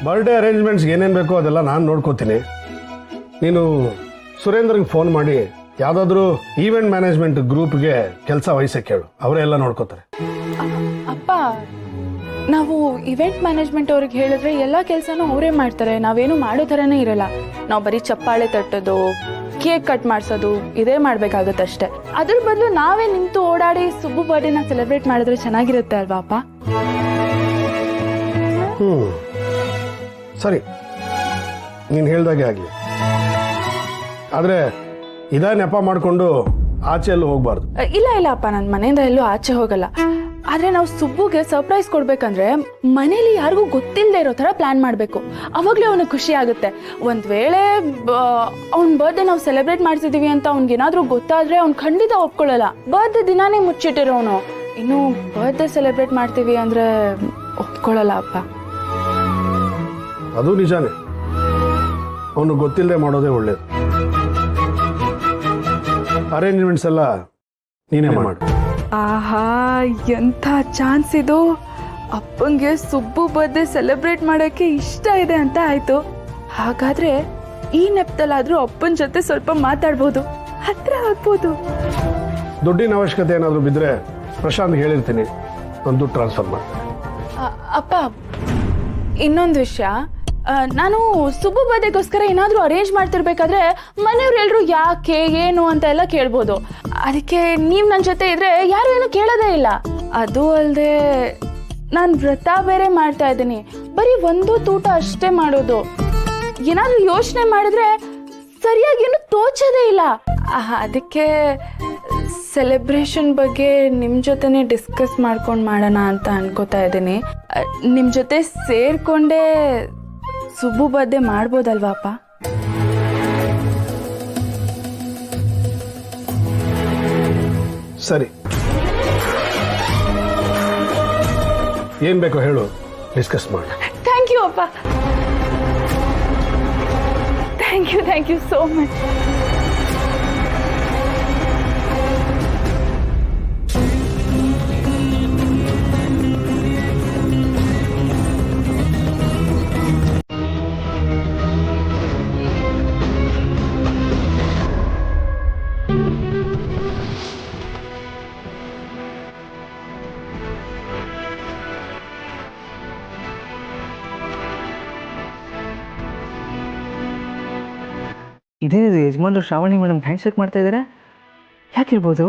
Birthday ಅರೇಂಜ್ಮೆಂಟ್ಸ್ಗೆ ಏನೇನು ಬೇಕೋ ಅದೆಲ್ಲ ನಾನು ನೋಡ್ಕೋತೀನಿ. ನೀನು ಸುರೇಂದ್ರಿಗೆ ಫೋನ್ ಮಾಡಿ ಯಾವುದಾದ್ರೂ ಈವೆಂಟ್ ಮ್ಯಾನೇಜ್ಮೆಂಟ್ ಗ್ರೂಪ್ಗೆ ಕೆಲಸ ವಹಿಸಕ್ಕೆ ಹೇಳು, ಅವರೇ ಎಲ್ಲ ನೋಡ್ಕೋತಾರೆ. ಅಪ್ಪ, ನಾವು ಇವೆಂಟ್ ಮ್ಯಾನೇಜ್ಮೆಂಟ್ ಅವ್ರಿಗೆ ಹೇಳಿದ್ರೆ ಎಲ್ಲ ಕೆಲಸನೂ ಅವರೇ ಮಾಡ್ತಾರೆ. ನಾವೇನು ಮಾಡೋ ಥರನೇ ಇರಲ್ಲ. ನಾವು ಬರೀ ಚಪ್ಪಾಳೆ ತಟ್ಟೋದು, ಕೇಕ್ ಕಟ್ ಮಾಡಿಸೋದು ಇದೇ ಮಾಡ್ಬೇಕಾಗತ್ತಷ್ಟೇ. ಅದ್ರ ಬದಲು ನಾವೇ ನಿಂತು ಓಡಾಡಿ ಸುಬ್ಬು ಬರ್ಡೇನ ಸೆಲೆಬ್ರೇಟ್ ಮಾಡಿದ್ರೆ ಚೆನ್ನಾಗಿರುತ್ತೆ ಅಲ್ವಾ ಅಪ್ಪ? ಸರಿ, ನೀನು ಹೇಳ್ದಾಗೆ ಆಗಲಿ. ಆದರೆ ಇದೇ ನೆಪ ಮಾಡಿಕೊಂಡು ಆಚೆ ಎಲ್ಲೂ ಹೋಗ್ಬಾರ್ದು. ಇಲ್ಲ ಇಲ್ಲ ಅಪ್ಪ, ನಾನು ಮನೆಯಿಂದ ಎಲ್ಲೂ ಆಚೆ ಹೋಗಲ್ಲ. ಆದರೆ ನಾವು ಸುಬ್ಬುಗೆ ಸರ್ಪ್ರೈಸ್ ಕೊಡ್ಬೇಕಂದ್ರೆ ಮನೇಲಿ ಯಾರಿಗೂ ಗೊತ್ತಿಲ್ಲದೆ ಇರೋ ಥರ ಪ್ಲಾನ್ ಮಾಡಬೇಕು. ಅವಾಗಲೇ ಅವನಿಗೆ ಖುಷಿ ಆಗುತ್ತೆ. ಒಂದು ವೇಳೆ ಅವ್ನ ಬರ್ಡೇ ನಾವು ಸೆಲೆಬ್ರೇಟ್ ಮಾಡ್ತಿದ್ದೀವಿ ಅಂತ ಅವ್ನಿಗೇನಾದ್ರೂ ಗೊತ್ತಾದ್ರೆ ಅವ್ನು ಖಂಡಿತ ಒಪ್ಕೊಳ್ಳಲ್ಲ. ಬರ್ಡೇ ದಿನಾನೇ ಮುಚ್ಚಿಟ್ಟಿರೋನು, ಇನ್ನು ಬರ್ಡೇ ಸೆಲೆಬ್ರೇಟ್ ಮಾಡ್ತೀವಿ ಅಂದರೆ ಒಪ್ಕೊಳ್ಳಲ್ಲ ಅಪ್ಪ. ಅದು ನಿಜಾನೇ, ಅವನು ಗೊತ್ತಿಲ್ಲದೆ ಮಾಡೋದೇ ಒಳ್ಳೇದು. ಅರೇಂಜ್ಮೆಂಟ್ಸ್ ಎಲ್ಲ ನೀನೇ ಮಾಡು. ಆಹಾ, ಎಂಥ ಚಾನ್ಸ್ ಇದು! ಅಪ್ಪಂಗೆ ಸುಬ್ಬು ಬರ್ಡೇ ಸೆಲೆಬ್ರೇಟ್ ಮಾಡೋಕ್ಕೆ ಇಷ್ಟ ಇದೆ ಅಂತ ಆಯ್ತು. ಹಾಗಾದ್ರೆ ಈ ನೆಪದಲ್ಲಾದ್ರೂ ಅಪ್ಪನ ಜೊತೆ ಸ್ವಲ್ಪ ಮಾತಾಡ್ಬೋದು, ಹತ್ರ ಆಗ್ಬೋದು. ದುಡ್ಡಿನ ಅವಶ್ಯಕತೆ ಏನಾದರೂ ಬಿದ್ದರೆ ಪ್ರಶಾಂತ್ ಹೇಳಿರ್ತೀನಿ, ಒಂದು ದುಡ್ಡು ಟ್ರಾನ್ಸ್ಫರ್ ಮಾಡ್ತೀನಿ. ಅಪ್ಪ, ಇನ್ನೊಂದು ವಿಷಯ, ನಾನು ಸುಬ್ಬು ಬರ್ಡೇಗೋಸ್ಕರ ಏನಾದರೂ ಅರೇಂಜ್ ಮಾಡ್ತಿರ್ಬೇಕಾದ್ರೆ ಮನೆಯವ್ರೆಲ್ಲರೂ ಯಾಕೆ ಏನು ಅಂತ ಎಲ್ಲ ಕೇಳ್ಬೋದು. ಅದಕ್ಕೆ ನೀವು ನನ್ನ ಜೊತೆ ಇದ್ರೆ ಯಾರು ಏನು ಕೇಳೋದೇ ಇಲ್ಲ. ಅದು ಅಲ್ಲದೆ ನಾನು ವ್ರತ ಬೇರೆ ಮಾಡ್ತಾ ಇದ್ದೀನಿ. ಬರೀ ಒಂದು ತೂಟ ಅಷ್ಟೇ ಮಾಡೋದು. ಏನಾದರೂ ಯೋಚನೆ ಮಾಡಿದ್ರೆ ಸರಿಯಾಗಿ ಏನು ತೋಚೋದೇ ಇಲ್ಲ. ಅದಕ್ಕೆ ಸೆಲೆಬ್ರೇಷನ್ ಬಗ್ಗೆ ನಿಮ್ಮ ಜೊತೆನೇ ಡಿಸ್ಕಸ್ ಮಾಡ್ಕೊಂಡು ಮಾಡೋಣ ಅಂತ ಅನ್ಕೋತಾ ಇದ್ದೀನಿ. ನಿಮ್ಮ ಜೊತೆ ಸೇರಿಕೊಂಡೇ ಸುಬ್ಬು ಬರ್ಡೇ ಮಾಡ್ಬೋದಲ್ವಾ ಅಪ್ಪ? ಸರಿ, ಏನು ಬೇಕೋ ಹೇಳು, ಡಿಸ್ಕಸ್ ಮಾಡಿ. ಥ್ಯಾಂಕ್ ಯು ಅಪ್ಪ, ಥ್ಯಾಂಕ್ ಯು ಸೋ ಮಚ್. ಇದೇನಿದು, ಯಜಮಾನ್ರು ಶ್ರಾವಣಿ ಮೇಡಮ್ ಹ್ಯಾಂಡ್ ಶೇಕ್ ಮಾಡ್ತಾ ಇದ್ದಾರೆ? ಯಾಕಿರ್ಬೋದು?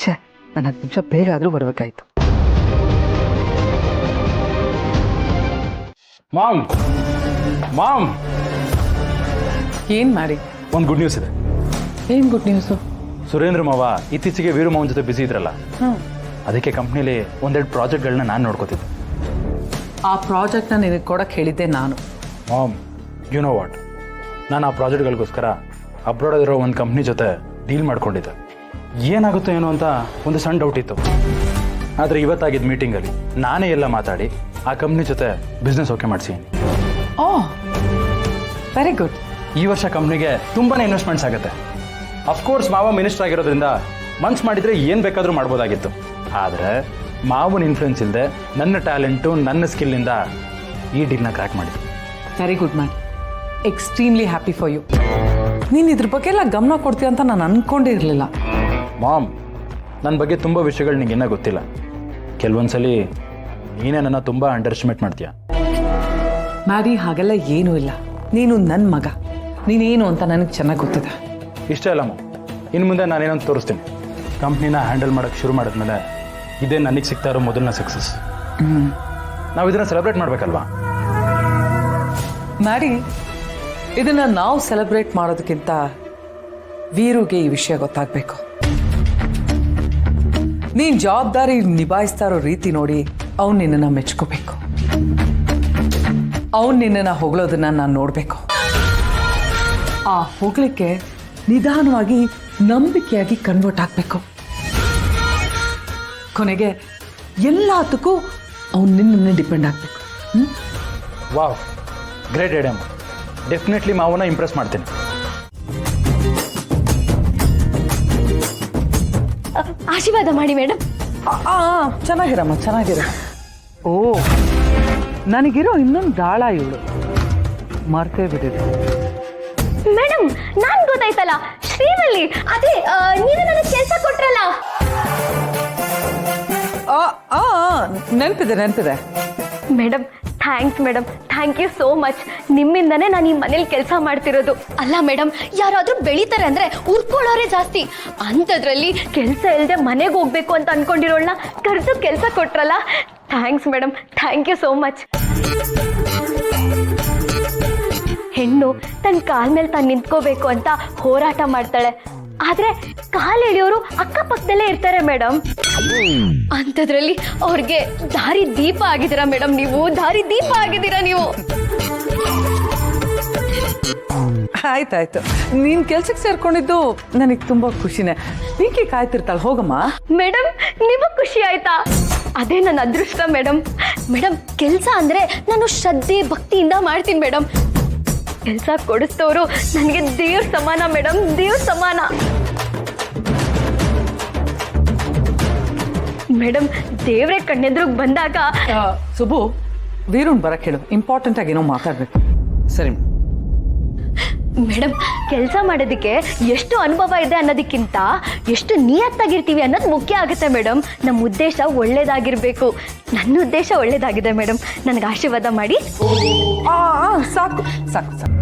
ಛೇ, ನಾನು 10 ನಿಮಿಷ ಬೇಗ ಆದರೂ ಬರಬೇಕಾಯ್ತು. ಮಾಮ್ ಮಾಮ್ ಏನು ಮಾಡಿ? ಒಂದು ಗುಡ್ ನ್ಯೂಸ್ ಇದೆ. ಏನು ಗುಡ್ ನ್ಯೂಸು? ಸುರೇಂದ್ರ ಮಾವ ಇತ್ತೀಚೆಗೆ ವೀರು ಮಾವನ ಜೊತೆ ಬಿಸಿ ಇದ್ರಲ್ಲ, ಅದಕ್ಕೆ ಕಂಪ್ನಿಲಿ ಒಂದೆರಡು ಪ್ರಾಜೆಕ್ಟ್ಗಳನ್ನ ನಾನು ನೋಡ್ಕೋತಿದ್ದೆ. ಆ ಪ್ರಾಜೆಕ್ಟ್ನ ನಿನಗೆ ಕೊಡಕ್ಕೆ ಹೇಳಿದ್ದೆ ನಾನು. ಮಾಮ್, ಯು ನೋ ವಾಟ್, ನಾನು ಆ ಪ್ರಾಜೆಕ್ಟ್ಗಳಿಗೋಸ್ಕರ ಅಬ್ರಾಡಲ್ಲಿರೋ ಒಂದು ಕಂಪ್ನಿ ಜೊತೆ ಡೀಲ್ ಮಾಡ್ಕೊಂಡಿದ್ದೆ. ಏನಾಗುತ್ತೋ ಏನೋ ಅಂತ ಒಂದು ಸಣ್ಣ ಡೌಟ್ ಇತ್ತು. ಆದರೆ ಇವತ್ತಾಗಿದ್ದ ಮೀಟಿಂಗಲ್ಲಿ ನಾನೇ ಎಲ್ಲ ಮಾತಾಡಿ ಆ ಕಂಪ್ನಿ ಜೊತೆ ಬಿಸ್ನೆಸ್ ಓಕೆ ಮಾಡಿಸಿ. ಓ, ವೆರಿ ಗುಡ್. ಈ ವರ್ಷ ಕಂಪ್ನಿಗೆ ತುಂಬಾ ಇನ್ವೆಸ್ಟ್ಮೆಂಟ್ಸ್ ಆಗುತ್ತೆ. ಅಫ್ಕೋರ್ಸ್ ಮಾವ ಮಿನಿಸ್ಟರ್ ಆಗಿರೋದ್ರಿಂದ ಮನ್ಸು ಮಾಡಿದರೆ ಏನು ಬೇಕಾದರೂ ಮಾಡ್ಬೋದಾಗಿತ್ತು. ಆದರೆ ಮಾವನ ಇನ್ಫ್ಲುಯೆನ್ಸ್ ಇಲ್ಲದೆ ನನ್ನ ಟ್ಯಾಲೆಂಟು, ನನ್ನ ಸ್ಕಿಲ್ಲಿಂದ ಈ ಡೀಲ್ನ ಕ್ರ್ಯಾಕ್ ಮಾಡಿದ್ದೆ. Very good man, extremely happy for you. ನೀನು ಇದ್ರ ಬಗ್ಗೆ ಎಲ್ಲ ಗಮನ ಕೊಡ್ತೀಯ ಅಂತ ನಾನು ಅಂದ್ಕೊಂಡೇ ಇರಲಿಲ್ಲ. ಮಾಮ್, ನನ್ನ ಬಗ್ಗೆ ತುಂಬ ವಿಷಯಗಳು ನಿಂಗೆ ಇನ್ನೂ ಗೊತ್ತಿಲ್ಲ. ಕೆಲವೊಂದ್ಸಲಿ ನೀನೇ ನನ್ನ ತುಂಬ ಅಂಡರ್ ಎಸ್ಟಿಮೇಟ್ ಮಾಡ್ತೀಯ. ಮ್ಯಾರಿ, ಹಾಗೆಲ್ಲ ಏನೂ ಇಲ್ಲ. ನೀನು ನನ್ನ ಮಗ, ನೀನೇನು ಅಂತ ನನಗೆ ಚೆನ್ನಾಗಿ ಗೊತ್ತಿದೆ. ಇಷ್ಟೇ ಅಲ್ಲ ಮಾಮ್, ಇನ್ನು ಮುಂದೆ ನಾನೇನಂತ ತೋರಿಸ್ತೀನಿ. ಕಂಪ್ನಿನ ಹ್ಯಾಂಡಲ್ ಮಾಡೋಕ್ಕೆ ಶುರು ಮಾಡಿದ್ಮೇಲೆ ಇದೇ ನನಗೆ ಸಿಗ್ತಾ ಇರೋ ಮೊದಲನೇ ಸಕ್ಸಸ್. ನಾವು ಇದನ್ನು ಸೆಲೆಬ್ರೇಟ್ ಮಾಡಬೇಕಲ್ವಾ? ಮ್ಯಾರಿ, ಇದನ್ನು ನಾವು ಸೆಲೆಬ್ರೇಟ್ ಮಾಡೋದಕ್ಕಿಂತ ವೀರುಗೆ ಈ ವಿಷಯ ಗೊತ್ತಾಗಬೇಕು. ನೀನು ಜವಾಬ್ದಾರಿ ನಿಭಾಯಿಸ್ತಾ ಇರೋ ರೀತಿ ನೋಡಿ ಅವ್ನು ನಿನ್ನನ್ನು ಮೆಚ್ಕೋಬೇಕು. ಅವ್ನು ನಿನ್ನನ್ನು ಹೊಗಳೋದನ್ನು ನಾನು ನೋಡಬೇಕು. ಆ ಹೊಗಳಿಕೆ ನಿಧಾನವಾಗಿ ನಂಬಿಕೆಯಾಗಿ ಕನ್ವರ್ಟ್ ಆಗಬೇಕು. ಕೊನೆಗೆ ಎಲ್ಲದಕ್ಕೂ ಅವ್ನು ನಿನ್ನನ್ನೇ ಡಿಪೆಂಡ್ ಆಗಬೇಕು. Wow, great idea. ಡೆಫಿನೆಟ್ಲಿ ಮಾವನ್ನ ಇಂಪ್ರೆಸ್ ಮಾಡ್ತೀನಿ. ಆಶೀರ್ವಾದ ಮಾಡಿ ಮೇಡಮ್. ಚೆನ್ನಾಗಿರಮ್ಮ, ಚೆನ್ನಾಗಿರ. ಓ, ನನಗಿರೋ ಇನ್ನೊಂದು ದಾಳ ಇವಳು ಮರ್ತೇ ಬಿಟ್ಟಿದೆ. ಮೇಡಮ್ ನಾನ್ ಗೊತ್ತಾಯ್ತಲ್ಲ, ಶ್ರೀವಲ್ಲಿ. ಅದೇ ನೀವು ನನಗೆ ಕೆಲಸ ಕೊಟ್ರಲ್ಲ. ನೆನಪಿದೆ. Madam thanks madam, thank you so much. ನಿಮ್ಮಿಂದನೇ ನಾನು ಈ ಮನೇಲಿ ಕೆಲಸ ಮಾಡ್ತಿರೋದು. ಅಲ್ಲ ಮೇಡಮ್, ಯಾರಾದ್ರೂ ಬೆಳೀತಾರೆ ಅಂದ್ರೆ ಉರ್ಕೊಳ್ಳೋರೇ ಜಾಸ್ತಿ. ಅಂಥದ್ರಲ್ಲಿ ಕೆಲಸ ಇಲ್ಲದೆ ಮನೆಗೆ ಹೋಗ್ಬೇಕು ಅಂತ ಅನ್ಕೊಂಡಿರೋಳ್ನ ಕರೆದು ಕೆಲಸ ಕೊಟ್ರಲ್ಲ. Thanks madam, thank you so much. ಹೆಣ್ಣು ತನ್ನ ಕಾಲ ಮೇಲೆ ತಾನು ನಿಂತ್ಕೋಬೇಕು ಅಂತ ಹೋರಾಟ ಮಾಡ್ತಾಳೆ. ಆದ್ರೆ ಕಾಲು ಎಳೆಯೋರು ಅಕ್ಕಪಕ್ಕದಲ್ಲೇ ಇರ್ತಾರೆ ಮೇಡಮ್. ಅಂಥದ್ರಲ್ಲಿ ಅವ್ರಿಗೆ ದಾರಿ ದೀಪ ಆಗಿದ್ದೀರಾ ಮೇಡಮ್. ನೀವು ದಾರಿ ದೀಪ ಆಗಿದ್ದೀರಾ ನೀವು. ಆಯ್ತಾಯ್ತು, ನೀನ್ ಕೆಲ್ಸಕ್ಕೆ ಸೇರ್ಕೊಂಡಿದ್ದು ನನಗೆ ತುಂಬಾ ಖುಷಿನೇ. ಪಿಂಕಿ ಕಾಯ್ತಿರ್ತಾಳೆ, ಹೋಗಮ್ಮ. ಮೇಡಮ್ ನಿಮಗ್ ಖುಷಿ ಆಯ್ತಾ? ಅದೇ ನನ್ನ ಅದೃಷ್ಟ ಮೇಡಮ್. ಮೇಡಮ್ ಕೆಲಸ ಅಂದ್ರೆ ನಾನು ಶ್ರದ್ಧೆ ಭಕ್ತಿಯಿಂದ ಮಾಡ್ತೀನಿ ಮೇಡಮ್. ಕೆಲಸ ಕೊಡಿಸ್ತವ್ರು ನನಗೆ ದೇವ್ರ ಸಮಾನ ಮೇಡಮ್, ದೇವ್ರ ಸಮಾನ. ಮೇಡಮ್ ದೇವ್ರೆ ಕಣ್ಣೆದ್ರಿಗೆ ಬಂದಾಗ ಸುಬು, ವೀರುಣ್ ಬರಕ್ಕೆ ಹೇಳು, ಇಂಪಾರ್ಟೆಂಟ್ ಆಗಿ ಏನೋ ಮಾತಾಡ್ಬೇಕು. ಸರಿ. ಮೇಡಮ್ ಕೆಲಸ ಮಾಡೋದಕ್ಕೆ ಎಷ್ಟು ಅನುಭವ ಇದೆ ಅನ್ನೋದಕ್ಕಿಂತ ಎಷ್ಟು ನಿಯತ್ತಾಗಿರ್ತೀವಿ ಅನ್ನೋದು ಮುಖ್ಯ ಆಗುತ್ತೆ ಮೇಡಮ್. ನಮ್ಮ ಉದ್ದೇಶ ಒಳ್ಳೇದಾಗಿರ್ಬೇಕು. ನನ್ನ ಉದ್ದೇಶ ಒಳ್ಳೇದಾಗಿದೆ ಮೇಡಮ್. ನನಗೆ ಆಶೀರ್ವಾದ ಮಾಡಿ. ಸಾಕು ಸಾಕು ಸಾಕು.